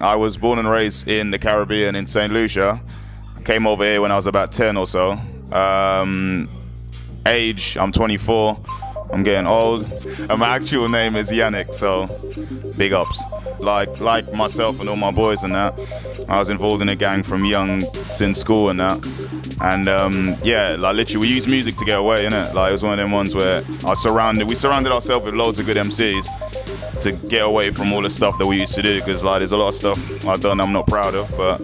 I was born and raised in the Caribbean in St. Lucia. I came over here when I was about 10 or so. Age, I'm 24. I'm getting old. And my actual name is Yannick, so big ups. Like myself and all my boys and that, I was involved in a gang from young since school and that. And yeah, like literally we use music to get away, innit? Like it was one of them ones where we surrounded ourselves with loads of good MCs to get away from all the stuff that we used to do, because like there's a lot of stuff I've done I'm not proud of, but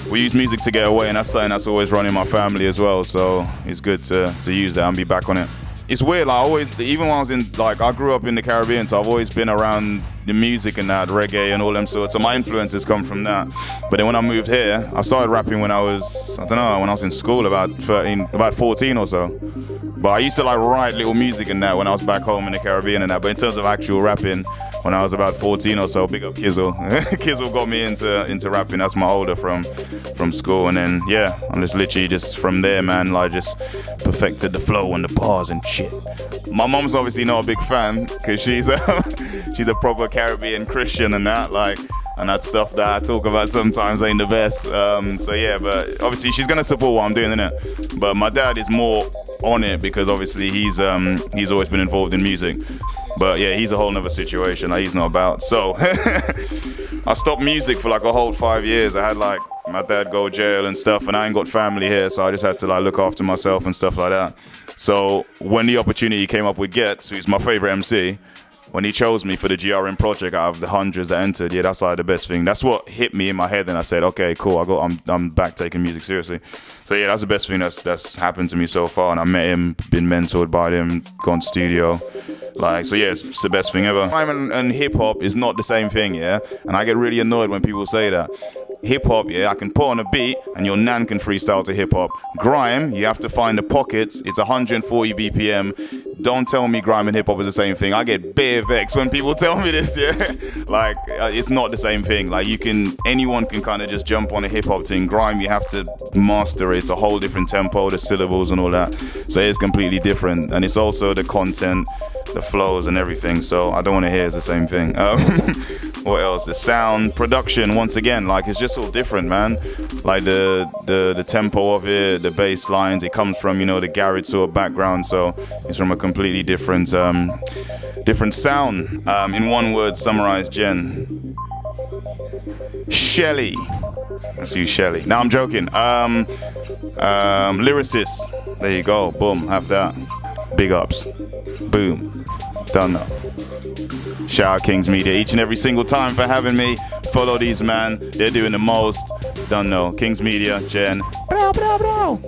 we use music to get away, and that's something that's always running my family as well, so it's good to use that and be back on it. It's weird, like even when I was in, like I grew up in the Caribbean, so I've always been around the music and that, reggae and all them sorts, so my influences come from that. But then when I moved here, I started rapping when I was in school, about 14 or so. But I used to like write little music and that when I was back home in the Caribbean and that, but in terms of actual rapping, when I was about 14 or so, big up Kizzle. Kizzle got me into rapping. That's my older from school, and then yeah, I'm just literally just from there, man, like just perfected the flow and the bars and shit. My mom's obviously not a big fan because she's a proper Caribbean Christian and that, like, and that stuff that I talk about sometimes ain't the best. So yeah, but obviously she's gonna support what I'm doing, innit? But my dad is more on it because obviously he's always been involved in music. But yeah, he's a whole nother situation that he's not about. So I stopped music for like a whole 5 years. I had like my dad go jail and stuff, and I ain't got family here, so I just had to like look after myself and stuff like that. So when the opportunity came up with Gets, who's my favorite MC, when he chose me for the GRM project out of the hundreds that entered, yeah, that's like the best thing. That's what hit me in my head, and I said, okay, cool, I'm back taking music seriously. So yeah, that's the best thing that's happened to me so far, and I met him, been mentored by him, gone studio. Like, so yeah, it's the best thing ever. Grime and hip-hop is not the same thing, yeah? And I get really annoyed when people say that. Hip-hop, yeah, I can put on a beat and your nan can freestyle to hip-hop. Grime, you have to find the pockets. It's 140 BPM. Don't tell me grime and hip-hop is the same thing. I get bare vexed when people tell me this, yeah? Like, it's not the same thing. Like, anyone can kind of just jump on a hip-hop thing. Grime, you have to master it. It's a whole different tempo, the syllables and all that. So it's completely different. And it's also the content, the flows and everything. So I don't want to hear it's the same thing. What else? The sound, production, once again, like it's just all different, man. Like the tempo of it, the bass lines, it comes from, the garage sort of background, so it's from a completely different sound. In one word, summarize Jen. Shelly. Let's use Shelly. No, I'm joking. Lyricist. There you go. Boom. Have that. Big ups. Boom. Done now. Shout out Kingsmedia each and every single time for having me. Follow these, man. They're doing the most. Don't know. Kingsmedia, Jen. Brow, brow, brow.